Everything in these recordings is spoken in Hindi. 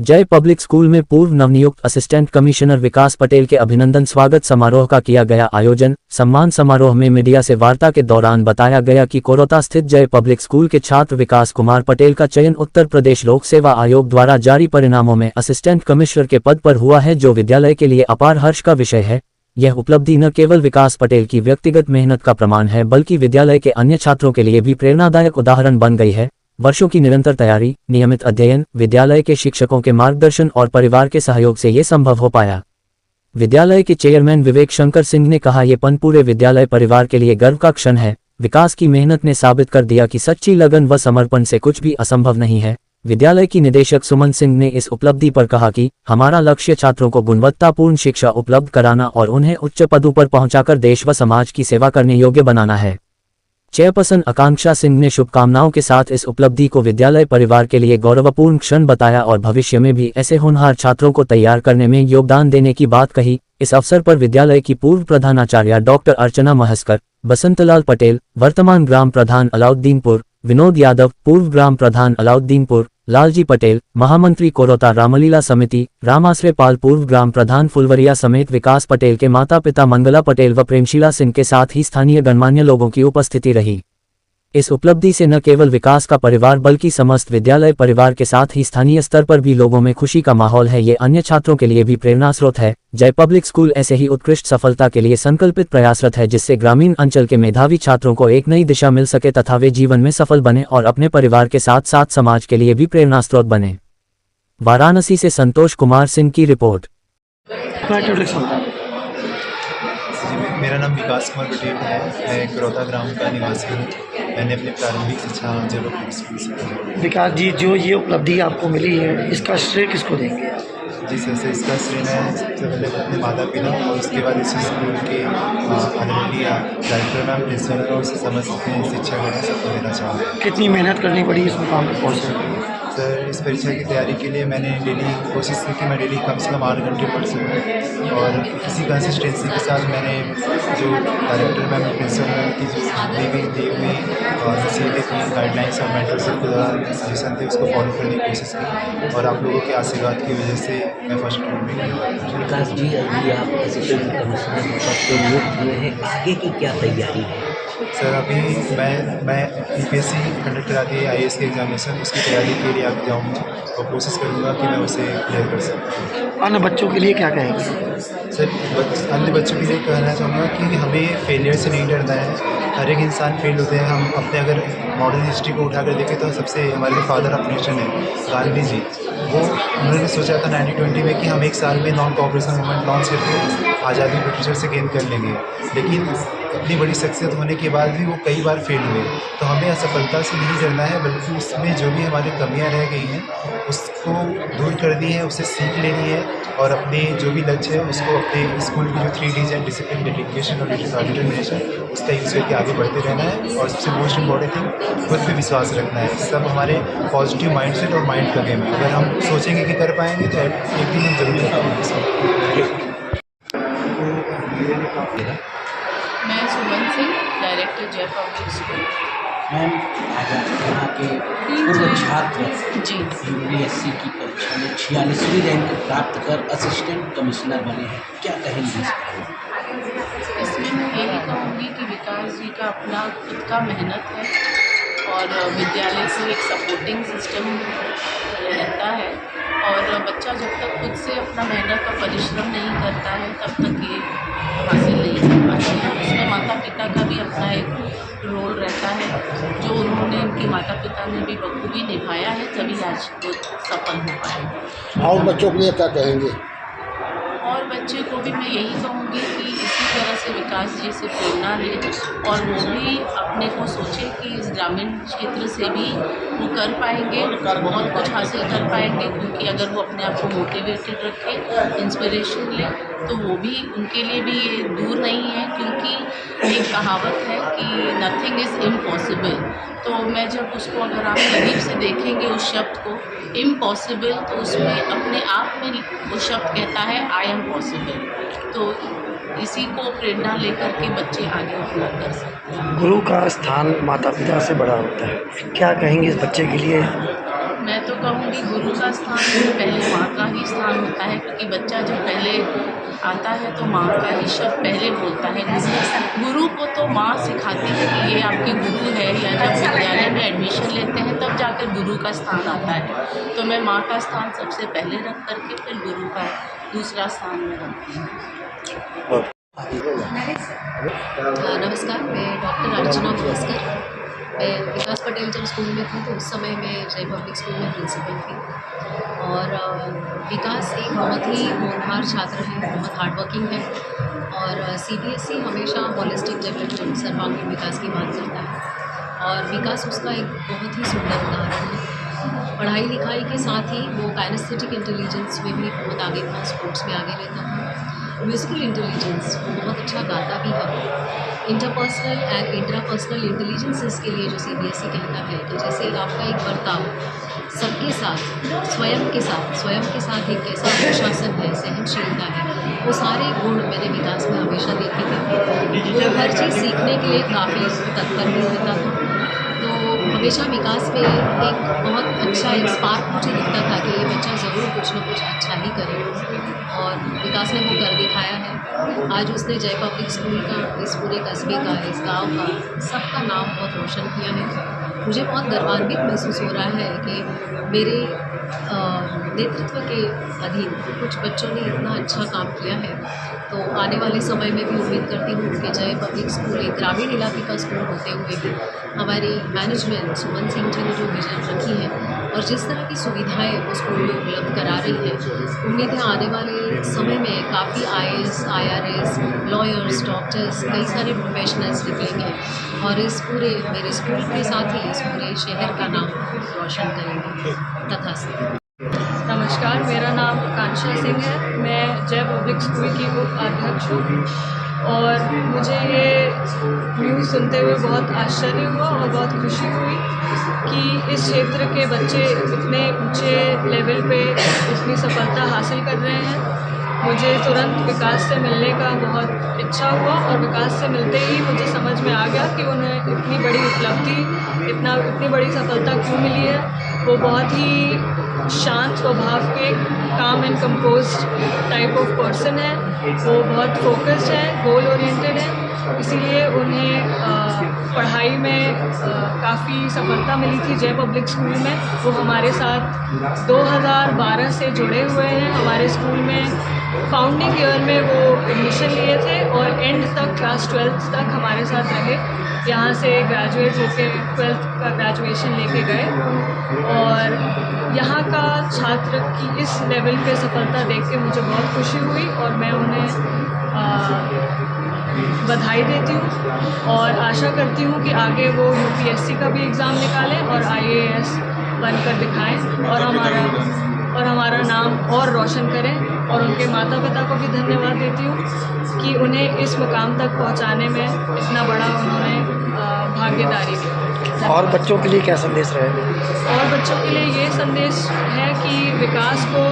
जय पब्लिक स्कूल में पूर्व नवनियुक्त असिस्टेंट कमिश्नर विकास पटेल के अभिनंदन स्वागत समारोह का किया गया आयोजन। सम्मान समारोह में मीडिया से वार्ता के दौरान बताया गया कि कोरोता स्थित जय पब्लिक स्कूल के छात्र विकास कुमार पटेल का चयन उत्तर प्रदेश लोक सेवा आयोग द्वारा जारी परिणामों में असिस्टेंट कमिश्नर के पद पर हुआ है, जो विद्यालय के लिए अपार हर्ष का विषय है। यह उपलब्धि न केवल विकास पटेल की व्यक्तिगत मेहनत का प्रमाण है, बल्कि विद्यालय के अन्य छात्रों के लिए भी प्रेरणादायक उदाहरण बन गई है। वर्षों की निरंतर तैयारी, नियमित अध्ययन, विद्यालय के शिक्षकों के मार्गदर्शन और परिवार के सहयोग से ये संभव हो पाया। विद्यालय के चेयरमैन विवेक शंकर सिंह ने कहा, ये पन पूरे विद्यालय परिवार के लिए गर्व का क्षण है। विकास की मेहनत ने साबित कर दिया कि सच्ची लगन व समर्पण से कुछ भी असंभव नहीं है। विद्यालय की निदेशक सुमन सिंह ने इस उपलब्धि पर कहा कि हमारा लक्ष्य छात्रों को गुणवत्तापूर्ण शिक्षा उपलब्ध कराना और उन्हें उच्च पदों पर पहुंचाकर देश व समाज की सेवा करने योग्य बनाना है। चेयरपर्सन आकांक्षा सिंह ने शुभकामनाओं के साथ इस उपलब्धि को विद्यालय परिवार के लिए गौरवपूर्ण क्षण बताया और भविष्य में भी ऐसे होनहार छात्रों को तैयार करने में योगदान देने की बात कही। इस अवसर पर विद्यालय की पूर्व प्रधानाचार्य डॉक्टर अर्चना महस्कर, बसंतलाल पटेल, वर्तमान ग्राम प्रधान अलाउद्दीनपुर, विनोद यादव, पूर्व ग्राम प्रधान अलाउद्दीनपुर, लालजी पटेल, महामंत्री कोरोता रामलीला समिति, रामाश्रय पाल, पूर्व ग्राम प्रधान फुलवरिया समेत विकास पटेल के माता पिता मंगला पटेल व प्रेमशीला सिंह के साथ ही स्थानीय गणमान्य लोगों की उपस्थिति रही। इस उपलब्धि से न केवल विकास का परिवार बल्कि समस्त विद्यालय परिवार के साथ ही स्थानीय स्तर पर भी लोगों में खुशी का माहौल है। ये अन्य छात्रों के लिए भी प्रेरणा स्रोत है। जय पब्लिक स्कूल ऐसे ही उत्कृष्ट सफलता के लिए संकल्पित प्रयासरत है, जिससे ग्रामीण अंचल के मेधावी छात्रों को एक नई दिशा मिल सके तथा वे जीवन में सफल बने और अपने परिवार के साथ साथ समाज के लिए भी प्रेरणा स्रोत बने। वाराणसी से संतोष कुमार सिंह की रिपोर्ट। मेरा नाम विकास कुमार पटेल है। मैं कोरोता ग्राम का निवासी हूँ। मैंने अपनी प्रारंभिक शिक्षा जय पब्लिक स्कूल से की। विकास जी, जो ये उपलब्धि आपको मिली है, इसका श्रेय किसको देंगे? जी सर, इसका श्रेय मैं सबसे पहले अपने माता पिता और उसके बाद इस स्कूल के आदरणीय डायरेक्टर मैम, प्रिंसिपल और समस्त शिक्षागण सबको देना चाहूँगा। कितनी मेहनत करनी पड़ी इस मुकाम पर पहुँचने? सर, इस परीक्षा की तैयारी के लिए मैंने डेली कोशिश की कि मैं डेली कम से कम 8 घंटे पढ़ सकूँ और इसी कंसिस्टेंसी के साथ मैंने जो डायरेक्टर मैम, प्रिंसिपल मैम की जो दी हुई नसीहतें थी, गाइडलाइंस और मेंटरशिप के दौरान सजेशन थे, उसको फॉलो करने की कोशिश की और आप लोगों के आशीर्वाद की वजह से मैं फर्स्ट रैंक में। विकास जी, अभी आप असिस्टेंट कमिश्नर पद पे नियुक्त हुए हैं, आगे की क्या तैयारी है? सर, अभी मैं यूपीएससी कंडक्ट कराती है आईएएस के एग्जामिनेशन, उसकी तैयारी के लिए आगे जाऊँगा और कोशिश करूँगा कि मैं उसे क्लियर कर सकूँ। अन्य बच्चों के लिए क्या कहेंगे? सर, अन्य बच्चों के लिए कहना चाहूँगा कि हमें फेलियर से नहीं डरना है। हर एक इंसान फेल होते हैं। हम अपने अगर मॉडर्न हिस्ट्री को उठाकर देखें तो सबसे हमारे फादर ऑफ नेशन है गांधी जी। उन्होंने सोचा था 1920 में कि हम 1 साल में नॉन कोऑपरेशन मूवमेंट लॉन्च करके आज़ादी ब्रिटिशर से गेन कर लेंगे, लेकिन इतनी बड़ी सक्सेस होने के बाद भी वो कई बार फेल हुए। तो हमें असफलता से नहीं डरना है, बल्कि उसमें जो भी हमारी कमियां रह गई हैं उसको दूर करनी है, उससे सीख लेनी है और अपने जो भी लक्ष्य है उसको अपने स्कूल की जो 3 Ds हैं, डिसिप्लिन, डेडिकेशन और डिटर्मिनेशन, उसका यूज़ करके आगे बढ़ते रहना है। और सबसे मोस्ट इम्पॉर्टेंट थिंग, खुद पे विश्वास रखना है। सब हमारे पॉजिटिव माइंडसेट और माइंड का गेम है। अगर हम सोचेंगे कि कर पाएंगे तो एक दिन हम जरूर कर पाएंगे। मैं सुमन सिंह, डायरेक्टर जय पब्लिक स्कूल। मैम, यहाँ के पूर्व छात्र जी यूपीएससी की परीक्षा में 46वीं रैंक प्राप्त कर असिस्टेंट कमिश्नर बने हैं, क्या कहेंगे इसमें? मैं यही कहूँगी कि विकास जी का अपना खुद का मेहनत है और विद्यालय से एक सपोर्टिंग सिस्टम रहता है और बच्चा जब तक खुद से अपना मेहनत और परिश्रम नहीं करता है तब तक ये हासिल नहीं कर पाता है। उसमें माता पिता का भी अपना एक रोल रहता है, जो उन्होंने, उनके माता पिता ने भी बखूबी निभाया है, तभी आज वो सफल हो पाए। और बच्चों के लिए क्या कहेंगे? और बच्चे को भी मैं यही कहूँगी कि इसी तरह से विकास जी से प्रेरणा ले और वो भी अपने को सोचे कि इस ग्रामीण क्षेत्र से भी वो कर पाएंगे, बहुत कुछ हासिल कर पाएंगे। क्योंकि अगर वो अपने आप को मोटिवेटेड रखे, इंस्पिरेशन ले, तो वो भी, उनके लिए भी ये दूर नहीं है। क्योंकि एक कहावत है कि नथिंग इज़ इम्पॉसिबल। तो मैं जब उसको, अगर आप करीब से देखेंगे उस शब्द को इम्पॉसिबल, तो उसमें अपने आप में वो शब्द कहता है आई एम पॉसिबल। तो इसी को प्रेरणा लेकर के बच्चे आगे अपना कर सकते हैं। गुरु का स्थान माता पिता से बड़ा होता है, क्या कहेंगे इस बच्चे के लिए? मैं तो कहूँगी गुरु का स्थान पहले माँ का ही स्थान होता है, क्योंकि बच्चा जब पहले आता है तो माँ का ही शब्द पहले बोलता है। गुरु को तो माँ सिखाती है कि ये आपके गुरु है, या जब विद्यालय में एडमिशन लेते हैं तब जाकर गुरु का स्थान आता है। तो मैं माँ का स्थान सबसे पहले रख करके फिर गुरु का दूसरा स्थान में रखती हूँ। नमस्कार, मैं डॉक्टर अर्चना भास्कर। मैं विकास पटेल जब स्कूल में थी तो उस समय मैं जय पब्लिक स्कूल में प्रिंसिपल थी। और विकास एक बहुत ही होनहार छात्र है, बहुत हार्डवर्किंग है, और सीबीएसई हमेशा होलिस्टिक डेवलपमेंट, सर्वांगीण विकास की बात करता है, और विकास उसका एक बहुत ही सुंदर उदाहरण है। पढ़ाई लिखाई के साथ ही वो काइनेस्थेटिक इंटेलिजेंस में भी बहुत आगे था, स्पोर्ट्स में आगे रहता था, म्यूजिकल इंटेलिजेंस वो बहुत अच्छा गाता भी है। इंटरपर्सनल एंड इंट्रापर्सनल इंटेलिजेंसेस के लिए जो सीबीएसई कहता है कि जैसे आपका एक बर्ताव सबके साथ, स्वयं के साथ एक कैसा अनुशासन है, सहनशीलता है, वो सारे गुण मैंने विकास में हमेशा देखे थे। वो हर चीज़ सीखने के लिए काफ़ी तत्पर भी रहता था। तो हमेशा विकास में एक बहुत अच्छा एक स्पार्क मुझे दिखता था कि ये बच्चा ज़रूर कुछ न कुछ अच्छा ही करे, और विकास ने वो कर दिखाया है। आज उसने जय पब्लिक स्कूल का, इस पूरे कस्बे का, इस गांव का, सबका नाम बहुत रोशन किया है। मुझे बहुत गर्वान्वित महसूस हो रहा है कि मेरे नेतृत्व के अधीन कुछ बच्चों ने इतना अच्छा काम किया है। तो आने वाले समय में भी उम्मीद करती हूँ कि जय पब्लिक स्कूल एक ग्रामीण इलाके का स्कूल होते हुए भी हमारी मैनेजमेंट सुमन सिंह जी ने जो विजन रखी है और जिस तरह की सुविधाएं वो स्कूल में उपलब्ध करा रही है, उम्मीद है आने वाले समय में काफ़ी IAS, IRS, लॉयर्स, डॉक्टर्स, कई सारे प्रोफेशनल्स निकलेंगे और इस पूरे मेरे स्कूल के साथ ही इस पूरे शहर का नाम रोशन करेंगे। तथास्तु। नमस्कार, मेरा नाम आकांक्षा सिंह है। मैं जय पब्लिक स्कूल की उप अध्यक्ष हूँ, और मुझे ये न्यूज़ सुनते हुए बहुत आश्चर्य हुआ और बहुत खुशी हुई कि इस क्षेत्र के बच्चे इतने ऊंचे लेवल पे इतनी सफलता हासिल कर रहे हैं। मुझे तुरंत विकास से मिलने का बहुत इच्छा हुआ, और विकास से मिलते ही मुझे समझ में आ गया कि उन्हें इतनी बड़ी उपलब्धि, इतनी बड़ी सफलता क्यों मिली है। वो बहुत ही शांत स्वभाव के, काम and composed type of person है। वो बहुत फोकस्ड है, गोल ओरिएंटेड है, इसीलिए उन्हें पढ़ाई में काफ़ी सफलता मिली थी जय पब्लिक स्कूल में। वो हमारे साथ 2012 से जुड़े हुए हैं। हमारे स्कूल में फाउंडिंग ईयर में वो एडमिशन लिए थे और एंड तक, क्लास 12th तक हमारे साथ रहे। यहाँ से ग्रेजुएट होकर 12th का ग्रेजुएशन लेके गए, और यहाँ का छात्र की इस लेवल पे सफलता देख के मुझे बहुत खुशी हुई, और मैं उन्हें बधाई देती हूँ और आशा करती हूँ कि आगे वो UPSC का भी एग्ज़ाम निकालें और IAS बनकर दिखाएं और हमारा नाम और रोशन करें। और उनके माता पिता को भी धन्यवाद देती हूँ कि उन्हें इस मुकाम तक पहुँचाने में इतना बड़ा उन्होंने भागीदारी दी। और बच्चों के लिए क्या संदेश रहे? और बच्चों के लिए ये संदेश है कि विकास को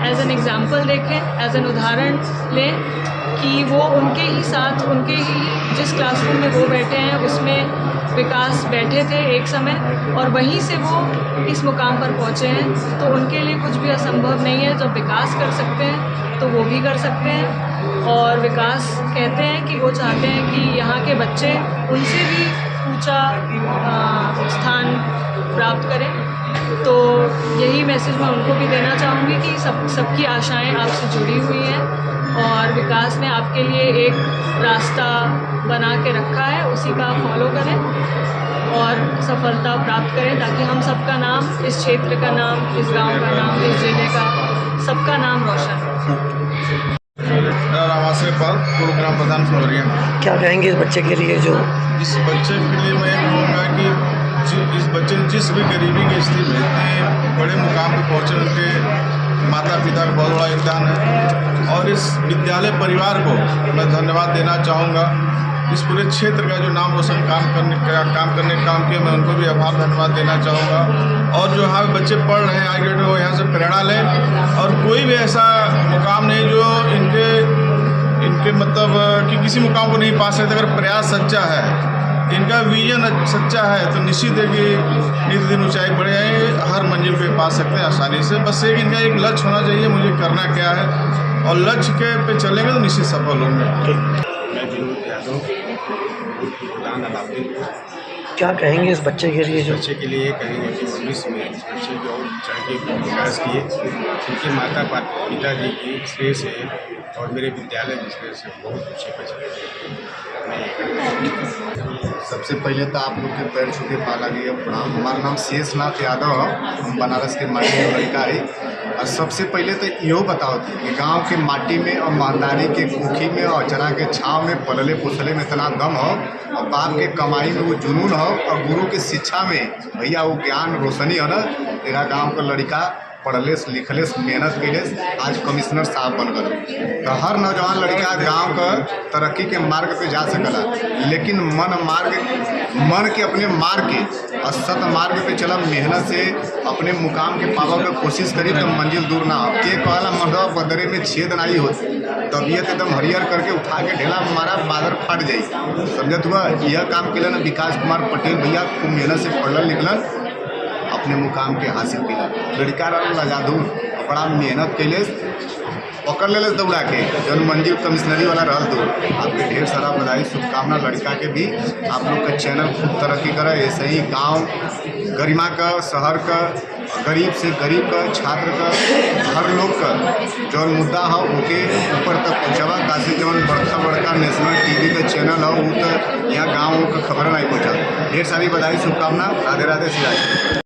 एज एन एग्ज़ाम्पल देखें, एज एन उदाहरण लें कि वो उनके ही साथ, उनके ही जिस क्लासरूम में वो बैठे हैं उसमें विकास बैठे थे एक समय, और वहीं से वो इस मुकाम पर पहुँचे हैं। तो उनके लिए कुछ भी असंभव नहीं है। जब विकास कर सकते हैं तो वो भी कर सकते हैं, और विकास कहते हैं कि वो चाहते हैं कि यहाँ के बच्चे उनसे भी ऊंचा स्थान प्राप्त करें। तो यही मैसेज मैं उनको भी देना चाहूँगी कि सबकी आशाएं आपसे जुड़ी हुई हैं, और विकास ने आपके लिए एक रास्ता बना के रखा है, उसी का फॉलो करें और सफलता प्राप्त करें, ताकि हम सबका नाम, इस क्षेत्र का नाम, इस गांव का नाम, इस जिले का, सबका नाम रोशन हो। मेरा नाम आसिफ पाल, पूर्व ग्राम प्रधान फलोरिया। क्या कहेंगे इस बच्चे के लिए, जो इस बच्चे के लिए मैं ये कहूँगा कि इस बच्चे ने जिस भी गरीबी की स्थिति में इतने बड़े मुकाम पर पहुँचे, उनके माता पिता का बहुत बड़ा योगदान है, और इस विद्यालय परिवार को मैं धन्यवाद देना चाहूँगा। इस पूरे क्षेत्र का जो नाम रोशन काम करने का काम किया, मैं उनको भी आभार धन्यवाद देना चाहूँगा। और जो यहाँ बच्चे पढ़ रहे हैं आगे वो यहाँ से प्रेरणा लें, और कोई भी ऐसा मुकाम नहीं जो इनके मतलब कि किसी मुकाम को नहीं पा सकते। अगर प्रयास सच्चा है इनका विजन सच्चा है तो निश्चित है कि नित्य दिन ऊंचाई बढ़े हैं, हर मंजिल पे पा सकते हैं आसानी से। बस एक इनका एक लक्ष्य होना चाहिए, मुझे करना क्या है, और लक्ष्य के पे चलेंगे तो निश्चित सफल होंगे। मैं विनोद यादव प्रधान अलाउद्दीन। क्या कहेंगे इस बच्चे के लिए जो बच्चे के लिए कहेंगे कि भविष्य में इस बच्चे की और चढ़ के विकास किए, उनके माता पिताजी की श्रेय से और मेरे विद्यालय की श्रेय से बहुत ऊँचे पे चले। सबसे पहले तो आप लोग के पैर छू के पा लगे प्रणाम। हमारा नाम शेषनाथ यादव है, हम बनारस के माटी में लड़का है। और सबसे पहले तो इहो बताओ थी कि गांव के माटी में और महंदारी के कुखी में और चना के छाँव में पलले पुसले में इतना दम हो, और बाप के कमाई में वो जुनून हो, और गुरु की शिक्षा में भैया वो ज्ञान रोशनी है ना। तेरा गाँव का लड़का पढ़लेस लिखलेस मेहनत कैलेस आज कमिश्नर साहब बन गए। तो हर नौजवान लड़का गांव का तरक्की के मार्ग पे जा सकला, लेकिन मन के अपने मार्ग के और सत मार्ग पे चला, मेहनत से अपने मुकाम के पावे के कोशिश करी तो मंजिल दूर ना हो। के कहला मर्दवा बदरे में छेद नहीं होती, तबीयत एकदम हरियर करके उठा के ढेला मारा बादर फट जाई। समझत हुआ यह काम के लिए विकास कुमार पटेल भैया खूब मेहनत से पढ़ल लिखलन, अपने मुकाम के हासिल किया। लड़का लजादू बड़ा मेहनत कैले, पकड़ ले दौड़ा के जौन मंजिल कमिश्नरी वाला रहल तो आपके ढेर सारा बधाई शुभकामना। लड़का के भी आप लोग का चैनल खूब तरक्की करे, ऐसे ही गांव गरिमा का, शहर का, गरीब से गरीब का, छात्र का, हर लोग का जौन मुद्दा हो ओके ऊपर तक पहुँचावा, ताकि जौन बड़का बड़का नेशनल टीवी का चैनल हो वो तो यहाँ गाँव का खबर नहीं पहुँचा। ढेर सारी बधाई शुभकामना। राधे राधे श्री राधे।